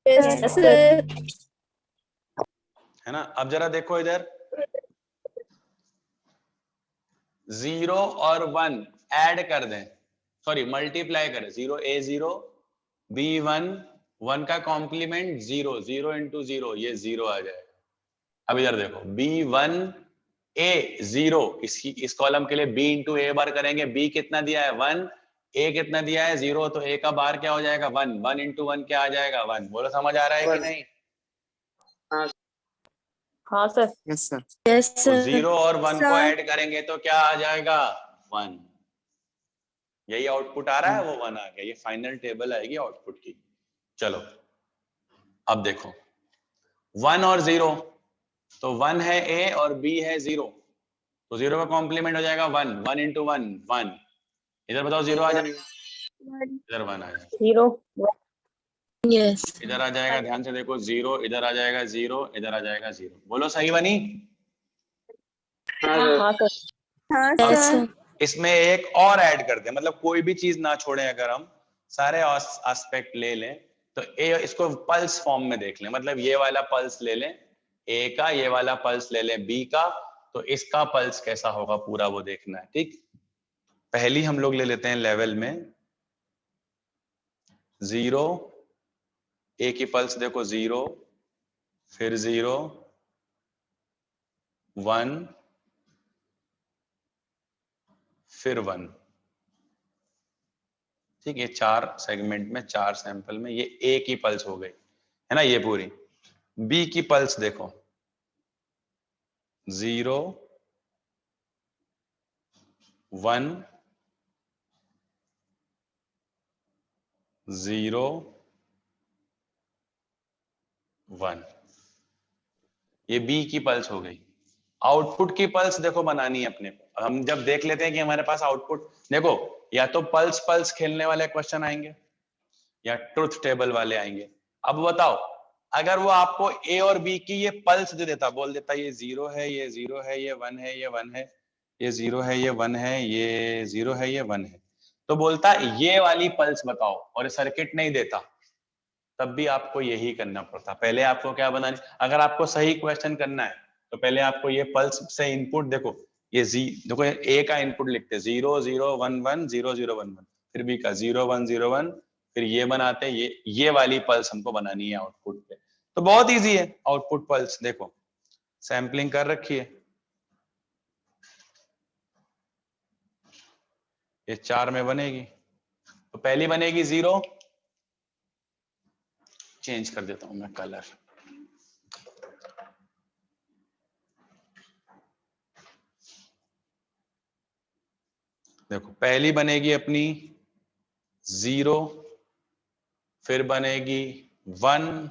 Yes है ना। अब जरा देखो इधर, 0 और 1 ऐड कर दें, सॉरी मल्टीप्लाई करें, 0 A 0 B 1, 1 का कॉम्प्लीमेंट 0, 0 इंटू 0, ये 0 आ जाएगा। अब इधर देखो B 1 A 0, इस कॉलम के लिए B इंटू A बार करेंगे, B कितना दिया है 1, A कितना दिया है 0, तो A का बार क्या हो जाएगा 1, 1 इंटू 1 क्या आ जाएगा 1। बोलो समझ आ रहा है कि नहीं? हाँ सर। Yes sir. तो 0 और 1 को ऐड करेंगे तो क्या आ जाएगा 1। यही आउटपुट आ रहा है, वो 1 आ गया। ये फाइनल टेबल आएगी आउटपुट की। चलो अब देखो 1 और 0, तो 1 है A और B है 0, तो 0 का कॉम्प्लीमेंट हो जाएगा 1, 1 इंटू 1 1। इधर बताओ 0 आ जाएगा, इधर 1 आ जाएगा, 0 यस इधर आ जाएगा, ध्यान से देखो 0, इधर आ जाएगा 0, इधर आ जाएगा 0। बोलो सही बनी? हाँ सर। अब इसमें एक और ऐड कर दे, मतलब कोई भी चीज ना छोड़े, अगर हम सारे एस्पेक्ट ले लें तो इसको पल्स फॉर्म में देख लें, मतलब ये वाला पल्स ले लें ए का, ये वाला पल्स ले लें बी का, तो इसका पल्स कैसा होगा पूरा वो देखना है। ठीक, पहली हम लोग ले लेते हैं लेवल में 0, ए की पल्स देखो 0, फिर 0 1, फिर 1। ठीक, ये 4 सेगमेंट में 4 सैंपल में ये ए की पल्स हो गई है ना, ये पूरी। बी की पल्स देखो 0 1 0 1, ये बी की पल्स हो गई। आउटपुट की पल्स देखो बनानी है अपने को। हम जब देख लेते हैं कि हमारे पास आउटपुट, देखो या तो पल्स पल्स खेलने वाले क्वेश्चन आएंगे या ट्रुथ टेबल वाले आएंगे। अब बताओ अगर वो आपको ए और बी की ये पल्स दे देता, बोल देता ये 0 है, ये 0 है, ये 1 है, ये 1 है, ये 0 है, ये 1 है, ये 0 है, ये 1 है, तो बोलता ये वाली पल्स बताओ, और सर्किट नहीं देता, तब भी आपको यही करना पड़ता। पहले आपको क्या बनानी, अगर आपको सही क्वेश्चन करना है तो पहले आपको ये पल्स से इनपुट देखो, ये देखो ए का इनपुट लिखते 0 0 1 1 0 0 1 1, फिर बी का 0 1 0 1, फिर ये बनाते, ये वाली पल्स हमको बनानी है आउटपुट पे। तो बहुत इजी है आउटपुट पल्स, देखो सैंपलिंग कर रखी है, ये 4 में बनेगी, तो पहली बनेगी 0, चेंज कर देता हूं मैं कलर, देखो पहली बनेगी अपनी 0, फिर बनेगी 1,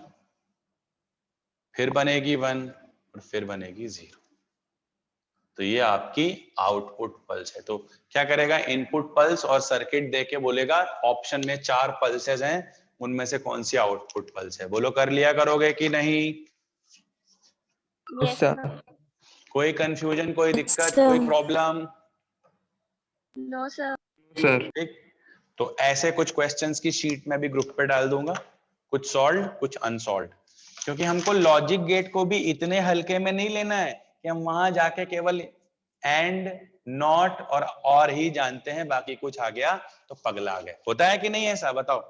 फिर बनेगी 1, और फिर बनेगी 0। तो ये आपकी आउटपुट पल्स है। तो क्या करेगा, इनपुट पल्स और सर्किट देके बोलेगा ऑप्शन में 4 पल्सेस हैं, उनमें से कौन सी आउटपुट पल्स है। बोलो कर लिया करोगे कि नहीं? Yes sir. कोई कंफ्यूजन, कोई दिक्कत, कोई प्रॉब्लम? No sir. सर ठीक, तो ऐसे कुछ क्वेश्चंस की शीट में भी ग्रुप पे डाल दूंगा, कुछ सॉल्व कुछ अनसॉल्व, क्योंकि हमको लॉजिक गेट को भी इतने हल्के में नहीं लेना है कि हम वहां जाके केवल एंड नॉट और ही जानते हैं, बाकी कुछ आ गया तो पगला गए। होता है कि नहीं ऐसा, बताओ?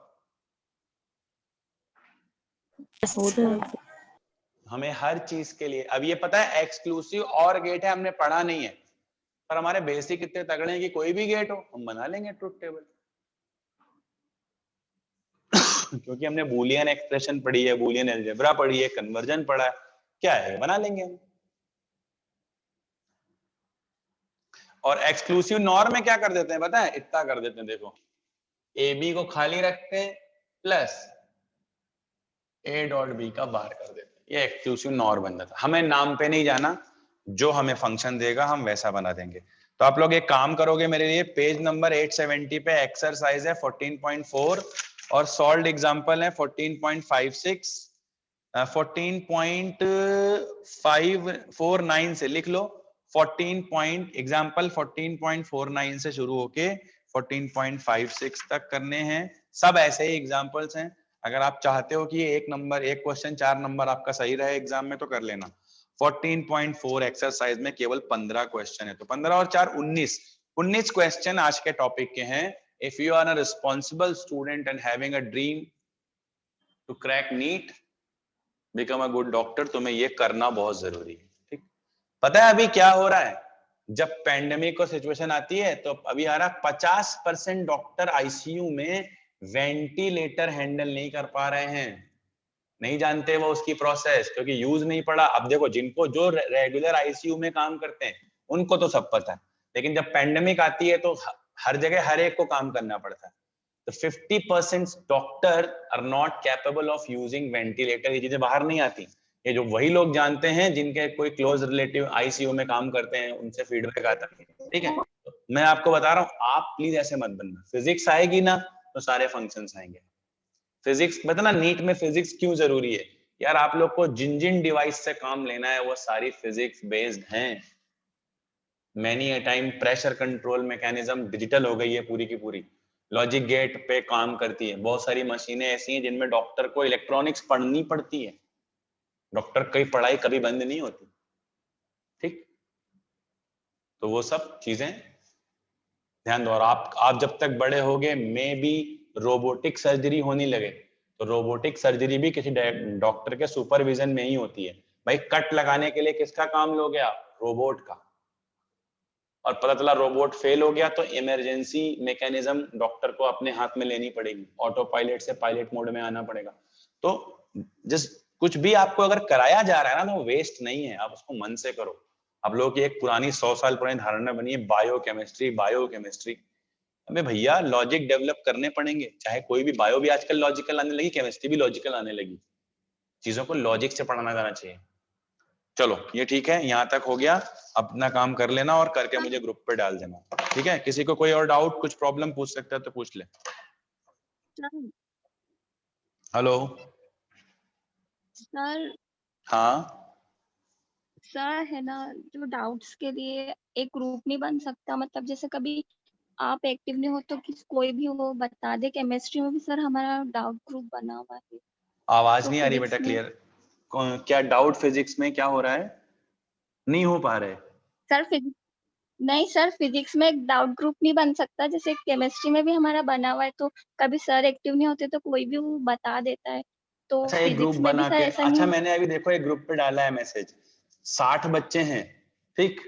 हमें हर चीज के लिए, अब ये पता है एक्सक्लूसिव और गेट है, हमने पढ़ा नहीं है, पर हमारे बेसिक इतने तगड़े हैं कि कोई भी गेट हो हम बना लेंगे ट्रुथ टेबल। क्योंकि हमने बूलियन एक्सप्रेशन पढ़ी है, बूलियन अलजेब्रा पढ़ी है, कन्वर्जन पढ़ा है, क्या है बना लेंगे हम। और एक्सक्लूसिव नॉर में क्या कर देते हैं पता है, इतना कर देते हैं, देखो ए बी को खाली रखते हैं प्लस ए डॉट बी का बार कर देते हैं, ये एक्सक्लूसिव नॉर बन जाता है। हमें नाम पे नहीं जाना, जो हमें फंक्शन देगा हम वैसा बना देंगे। तो आप लोग एक काम करोगे मेरे लिए, पेज नंबर 870 पे एक्सरसाइज है 14.4 और सॉल्व्ड एग्जांपल है 14.56, 14.549 से लिख लो, 14.49 से शुरू होके 14.56 तक करने हैं। सब ऐसे ही एग्जांपल्स हैं, अगर आप चाहते हो कि ये एक क्वेश्चन 4 नंबर आपका सही रहे एग्जाम में तो कर लेना। 14.4 एक्सरसाइज में केवल 15 क्वेश्चन है, तो 15 और 4 19 क्वेश्चन आज के टॉपिक के हैं। If you are a responsible student and having a dream to crack NEET, become a good doctor, तुम्हें ये करना बहुत जरूरी है। ठीक, पता है अभी क्या हो रहा है, जब पेंडेमिक को सिचुएशन आती है तो अभी आ रहा 50% डॉक्टर आईसीयू में वेंटिलेटर हैंडल नहीं कर पा रहे हैं, नहीं जानते वो उसकी प्रोसेस, क्योंकि यूज नहीं पड़ा। अब देखो, जिनको जो रेगुलर आईसीयू में काम करते हैं उनको तो सब पता है, लेकिन जब पेंडेमिक आती है तो हर जगह हर एक को काम करना पड़ता है। तो 50% doctor R not capable of using ventilator. ये चीजें बाहर नहीं आती, ये जो वही लोग जानते हैं जिनके कोई क्लोज रिलेटिव आईसीयू में काम करते हैं, उनसे फीडबैक आता है। ठीक है, तो मैं आपको बता रहा हूँ, आप प्लीज ऐसे मत बनना। फिजिक्स आएगी ना तो सारे फंक्शंस आएंगे। फिजिक्स पता ना, नीट में फिजिक्स क्यों जरूरी है यार, आप लोग को जिन जिन डिवाइस से काम लेना है वो सारी फिजिक्स बेस्ड हैं। Many a time pressure control mechanism digital हो गई है पूरी की पूरी, लॉजिक गेट पे काम करती है। बहुत सारी मशीनें ऐसी हैं जिनमें डॉक्टर को इलेक्ट्रॉनिक्स पढ़नी पड़ती है, डॉक्टर की पढ़ाई कभी बंद नहीं होती। ठीक, तो वो सब चीजें ध्यान दो। और आप जब तक बड़े होगे मे बी रोबोटिक सर्जरी होने लगे, तो रोबोटिक सर्जरी भी किसी डॉक्टर के सुपरविजन में ही होती है। भाई कट लगाने के लिए किसका काम लोगे आप? रोबोट का। और पता चला रोबोट फेल हो गया तो इमरजेंसी मैकेनिज्म डॉक्टर को अपने हाथ में लेनी पड़ेगी, ऑटो पायलट से पायलट मोड में आना पड़ेगा। तो जिस कुछ भी आपको अगर कराया जा रहा है ना, तो वेस्ट नहीं है, आप उसको मन से करो। आप लोगों की एक पुरानी 100 साल पुरानी धारणा बनी है बायोकेमिस्ट्री। अबे भैया, लॉजिक डेवलप करने पड़ेंगे, चाहे कोई भी। बायो भी आजकल लॉजिकल आने लगी, केमिस्ट्री भी लॉजिकल आने लगी। चीजों को लॉजिक से पढ़ाना जाना चाहिए। चलो ये ठीक है, यहाँ तक हो गया। अपना काम कर लेना और करके मुझे ग्रुप पे डाल देना। ठीक है, किसी को कोई और डाउट, कुछ प्रॉब्लम पूछ सकता है तो पूछ ले। Hello sir. हाँ, सर है ना, जो डाउट्स के लिए एक ग्रुप नहीं बन सकता? मतलब जैसे कभी आप एक्टिव नहीं हो तो कोई भी वो बता दे। केमिस्ट्री में भी सर हमारा डाउट ग्रुप बना हुआ है। आवाज तो नहीं आ रही बेटा फिजिक्स में क्लियर। क्या डाउट फिजिक्स में क्या हो रहा है? नहीं हो पा रहे? सर फिजिक्स नहीं सर, फिजिक्स में एक डाउट ग्रुप नहीं बन सकता जैसे केमिस्ट्री में भी हमारा बना हुआ है? तो कभी सर एक्टिव नहीं होते तो कोई भी वो बता देता है, तो अच्छा, एक ग्रुप फिजिक्स में भी बना सर के, ऐसा अच्छा नहीं? मैंने अभी देखो एक ग्रुप पे डाला है मैसेज, 60 बच्चे हैं। ठीक,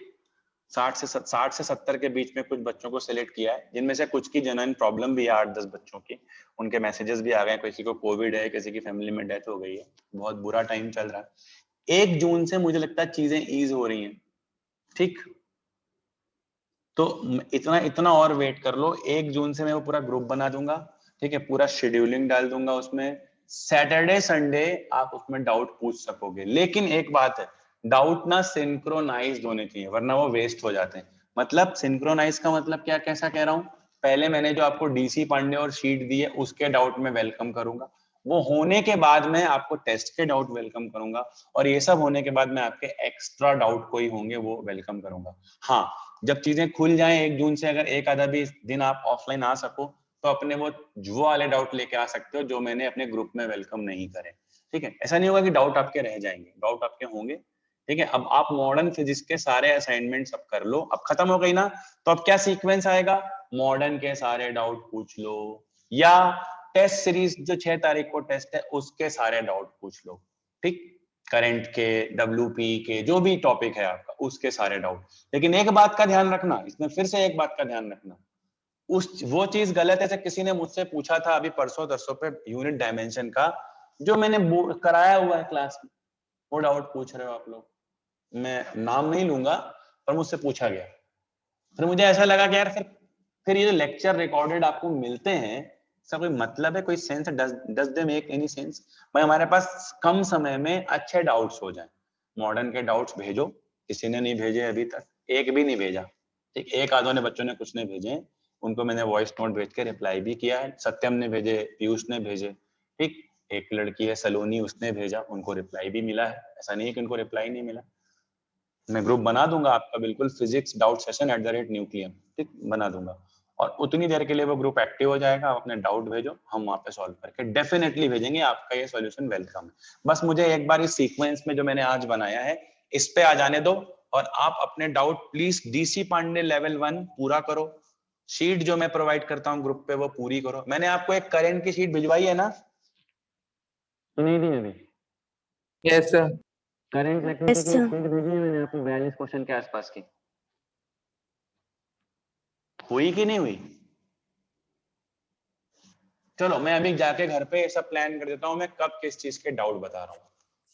60 से 70 के बीच में कुछ बच्चों को सिलेक्ट किया है, जिनमें से कुछ की जनरल प्रॉब्लम भी है, 8-10 बच्चों की। उनके मैसेजेस भी आ गए, किसी को कोविड है, किसी की फैमिली में डेथ हो गई है, बहुत बुरा टाइम चल रहा है। 1 जून से मुझे लगता है चीजें ईज हो रही हैं। ठीक, तो इतना इतना और वेट कर लो, 1 जून से मैं वो पूरा ग्रुप बना दूंगा। ठीक है, पूरा शेड्यूलिंग डाल दूंगा उसमें। सैटरडे संडे आप उसमें डाउट पूछ सकोगे, लेकिन एक बात है, डाउट ना सिंक्रोनाइज्ड होने चाहिए, वरना वो वेस्ट हो जाते हैं। मतलब सिंक्रोनाइज का मतलब क्या, कैसा कह रहा हूँ, पहले मैंने जो आपको डीसी पांडे और शीट दी है उसके डाउट में वेलकम करूंगा, वो होने के बाद मैं आपको टेस्ट के डाउट वेलकम करूंगा, और ये सब होने के बाद मैं आपके एक्स्ट्रा डाउट कोई होंगे वो वेलकम करूंगा। हाँ, जब चीजें खुल जाएं 1 जून से, अगर एक आधा भी दिन आप ऑफलाइन आ सको तो अपने वो वाले डाउट लेके आ सकते हो जो मैंने अपने ग्रुप में वेलकम नहीं करे। ठीक है, ऐसा नहीं होगा कि डाउट आपके रह जाएंगे, डाउट आपके होंगे। ठीक है, अब आप मॉडर्न फिजिक्स के सारे असाइनमेंट अब कर लो, अब खत्म हो गई ना, तो अब क्या सीक्वेंस आएगा, मॉडर्न के सारे डाउट पूछ लो, या टेस्ट सीरीज जो 6 तारीख को टेस्ट है उसके सारे डाउट पूछ लो। ठीक, करंट के, WP के, जो भी टॉपिक है आपका उसके सारे डाउट। लेकिन एक बात का ध्यान रखना, इसमें फिर से एक बात का ध्यान रखना, वो चीज गलत है। किसी ने मुझसे पूछा था अभी परसों तरसों पे यूनिट डायमेंशन का, जो मैंने कराया हुआ है क्लास में, वो डाउट पूछ रहे हो आप लोग। मैं नाम नहीं लूंगा, पर मुझसे पूछा गया। फिर मुझे ऐसा लगा कि यार फिर ये जो लेक्चर रिकॉर्डेड आपको मिलते हैं, इसका कोई मतलब है, कोई सेंस है? Does they make any sense? भाई हमारे पास कम समय में अच्छे डाउट्स हो जाएं। मॉडर्न के डाउट्स भेजो, किसी ने नहीं भेजे अभी तक, एक भी नहीं भेजा। ठीक, एक आधों ने बच्चों ने कुछ नहीं भेजे, उनको मैंने वॉइस नोट भेज के रिप्लाई भी किया है। सत्यम ने भेजे, पीयूष ने भेजे। ठीक, एक लड़की है सलोनी, उसने भेजा, उनको रिप्लाई भी मिला है, ऐसा नहीं है कि उनको रिप्लाई नहीं मिला। मैं ग्रुप बना दूंगा आपका, बिल्कुल, फिजिक्स डाउट सेशन @न्यूक्लियम, ठीक, बना दूंगा। और उतनी देर के लिए वो ग्रुप एक्टिव हो जाएगा। आप अपने डाउट भेजो, हम वहां पे सॉल्व करके डेफिनेटली भेजेंगे। आपका ये सॉल्यूशन वेलकम है। बस मुझे एक बार इस सीक्वेंस में जो मैंने आज बनाया है इस पे आ जाने दो, और आप अपने doubt please DC Pandey level 1 पूरा करो। शीट जो मैं प्रोवाइड करता हूँ ग्रुप पे वो पूरी करो। मैंने आपको एक करंट की शीट भिजवाई है ना? नहीं दी अभी? Yes sir. Current Yes, activity की sir. शीट भेजी है मैंने आपको 42 क्वेश्चन के आसपास की। हुई कि नहीं हुई? चलो मैं अभी जाके घर पे सब प्लान कर देता हूँ, मैं कब किस चीज के डाउट बता रहा हूँ।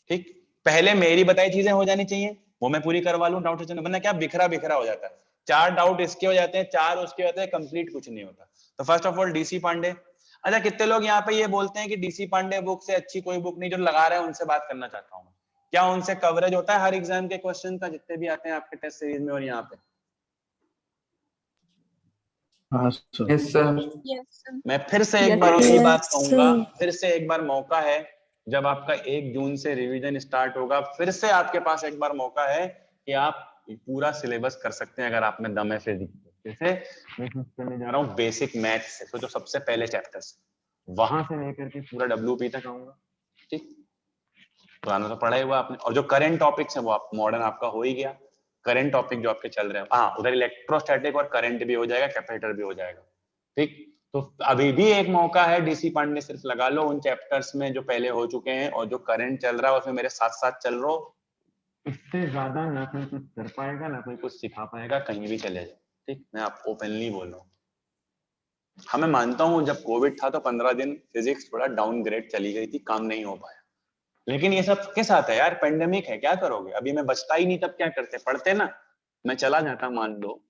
ठीक, पहले मेरी बताई चीजें हो जानी चाहिए, वो मैं पूरी करवा लूं डाउट, वरना क्या बिखरा बिखरा हो जाता है। 4 डाउट इसके हो जाते हैं, 4 उसके होते हैं, कंप्लीट कुछ नहीं होता। तो first of all DC Pandey. अच्छा, कितने लोग यहाँ पे ये बोलते हैं कि डीसी पांडे बुक से अच्छी कोई बुक नहीं? जो लगा रहे हैं उनसे बात करना चाहता हूँ। क्या उनसे कवरेज होता है हर एग्जाम के क्वेश्चन का, जितने भी आते हैं आपके टेस्ट सीरीज में और यहाँ पे? हाँ सर। Yes sir. यस मैं फिर से एक Yes, बार sir. यही बात Yes, कहूंगा, sir. फिर से एक बार मौका है, जब आपका 1 जून से रिवीजन स्टार्ट होगा, फिर से आपके पास एक बार मौका है कि आप पूरा सिलेबस कर सकते हैं अगर आप में दम है फिजिक्स। जैसे मैं करने जा रहा हूँ बेसिक मैथ से, तो जो सबसे पहले चैप्टर से वहां से लेकर के पूरा WP तक आऊंगा। ठीक, पुराना तो पढ़ा ही हुआ आपने, और जो करंट टॉपिक्स है वो आप मॉडर्न आपका हो ही गया। करंट टॉपिक जो आपके चल रहे हैं, हाँ उधर इलेक्ट्रोस्टैटिक और करंट भी हो जाएगा, कैपेसिटर भी हो जाएगा। ठीक, तो अभी भी एक मौका है, डीसी पांडे सिर्फ लगा लो उन चैप्टर्स में जो पहले हो चुके हैं, और जो करंट चल रहा है उसमें मेरे साथ साथ चल रहा हो। इससे ज्यादा ना कोई कुछ कर पाएगा, ना कोई कुछ सिखा पाएगा, कहीं भी चले जाए। ठीक, मैं आप ओपनली बोल रहा हूँ। हाँ मैं मानता हूँ जब कोविड था तो 15 दिन फिजिक्स थोड़ा डाउनग्रेड चली गई थी, काम नहीं हो पाया, लेकिन ये सब किस साथ है यार, पेंडेमिक है, क्या करोगे? अभी मैं बचता ही नहीं, तब क्या करते? पढ़ते ना, मैं चला जाता मान लो,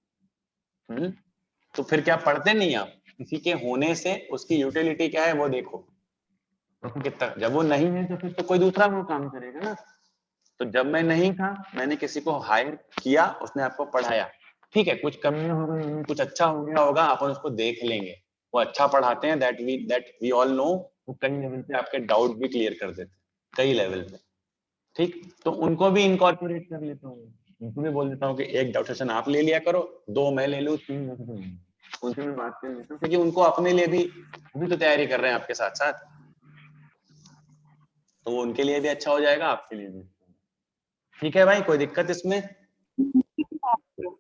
तो फिर क्या पढ़ते नहीं आप? किसी के होने से उसकी यूटिलिटी क्या है वो देखो। तो कितना, जब वो नहीं है तो फिर तो कोई दूसरा वो काम करेगा ना। तो जब मैं नहीं था, मैंने किसी को हायर किया, उसने आपको पढ़ाया। ठीक है, कुछ कमियां हो गई, कुछ अच्छा हो गया होगा, अपन उसको देख लेंगे। वो अच्छा पढ़ाते हैं, दैट वी ऑल नो। वो कई लेवल पे आपके डाउट भी क्लियर कर देते हैं, कई लेवल पे। ठीक, तो उनको भी इनकॉर्पोरेट कर लेता हूँ, उनको भी बोल देता हूँ कि एक डाउट सेशन आप ले लिया करो, 2 मैं ले लूँ, 3 उनसे मैं बात कर लेता हूँ, क्योंकि उनको अपने लिए भी तो तैयारी कर रहे हैं आपके साथ साथ, तो वो उनके लिए भी अच्छा हो जाएगा, आपके लिए भी। ठीक है भाई, कोई दिक्कत इसमें?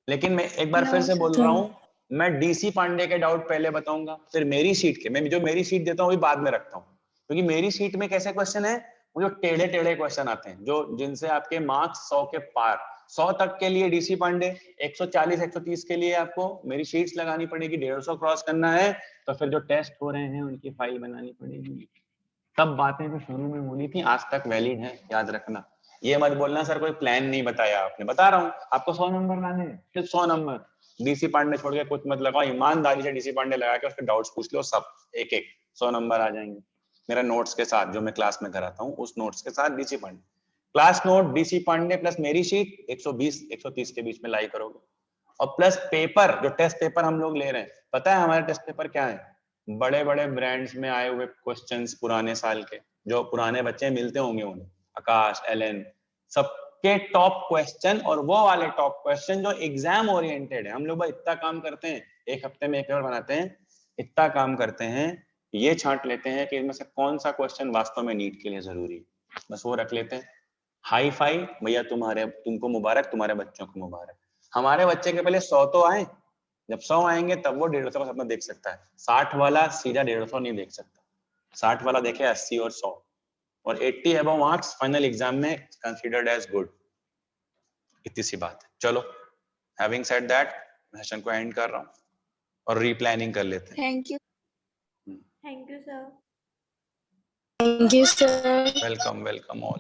लेकिन मैं एक बार फिर से बोल रहा हूँ, मैं डीसी पांडे के डाउट पहले बताऊंगा, फिर मेरी सीट के, मैं जो मेरी सीट देता हूँ वो बाद में रखता हूँ, क्योंकि मेरी सीट में कैसे क्वेश्चन है, वो जो टेढ़े टेढ़े क्वेश्चन आते हैं, जो जिनसे आपके मार्क्स 100 के पार, 100 तक के लिए डीसी पांडे, 140 130 के लिए आपको मेरी शीट्स लगानी पड़ेगी, 150 क्रॉस करना है, तो फिर जो टेस्ट हो रहे हैं उनकी फाइल बनानी पड़ेगी। सब बातें जो शुरू में बोली थी आज तक वैलिड है, याद रखना। ये मत बोलना सर कोई प्लान नहीं बताया आपने, बता रहा हूँ आपको 100 नंबर लाने हैं, सिर्फ 100 नंबर। डीसी पांडे छोड़ के कुछ मत लगाओ, ईमानदारी से डीसी पांडे लगा के उसके डाउट्स पूछ लो, सब एक एक 100 नंबर आ जाएंगे मेरा नोट्स के साथ, जो मैं क्लास में कराता हूँ उस नोट्स के साथ। DC Pandey class note, DC Pandey plus मेरी शीट 120 130 के बीच में लाई करोगे, और प्लस पेपर, जो टेस्ट पेपर हम लोग ले रहे हैं, पता है हमारे टेस्ट पेपर क्या है? बड़े बड़े ब्रांड्स में आए हुए क्वेश्चंस पुराने साल के, जो पुराने बच्चे मिलते होंगे उन्हें, आकाश, एलन, सबके टॉप क्वेश्चन, और वो वाले टॉप क्वेश्चन जो एग्जाम ओरिएंटेड है। हम लोग भाई इतना काम करते हैं, एक हफ्ते में एक पेपर बनाते हैं, इतना काम करते हैं, ये छांट लेते हैं कि इनमें से कौन सा क्वेश्चन वास्तव में नीट के लिए जरूरी है, बस वो रख लेते हैं। हाई फाई भैया, तुमको मुबारक, तुम्हारे बच्चों को मुबारक। हमारे बच्चे के पहले 100 तो आए, जब 100 आएंगे तब वो 150 का सपना देख सकता है। 60 वाला सीधा 150 नहीं देख सकता, 60 वाला देखे 80 और 100, और 80 अबव मार्क्स फाइनल एग्जाम में कंसीडर्ड एज गुड। इतनी सी बात है। चलो, हैविंग सेड दैट, सेशन को एंड कर रहा हूँ और रीप्लानिंग कर लेते हैं। Thank you. Thank you, sir. Welcome welcome all.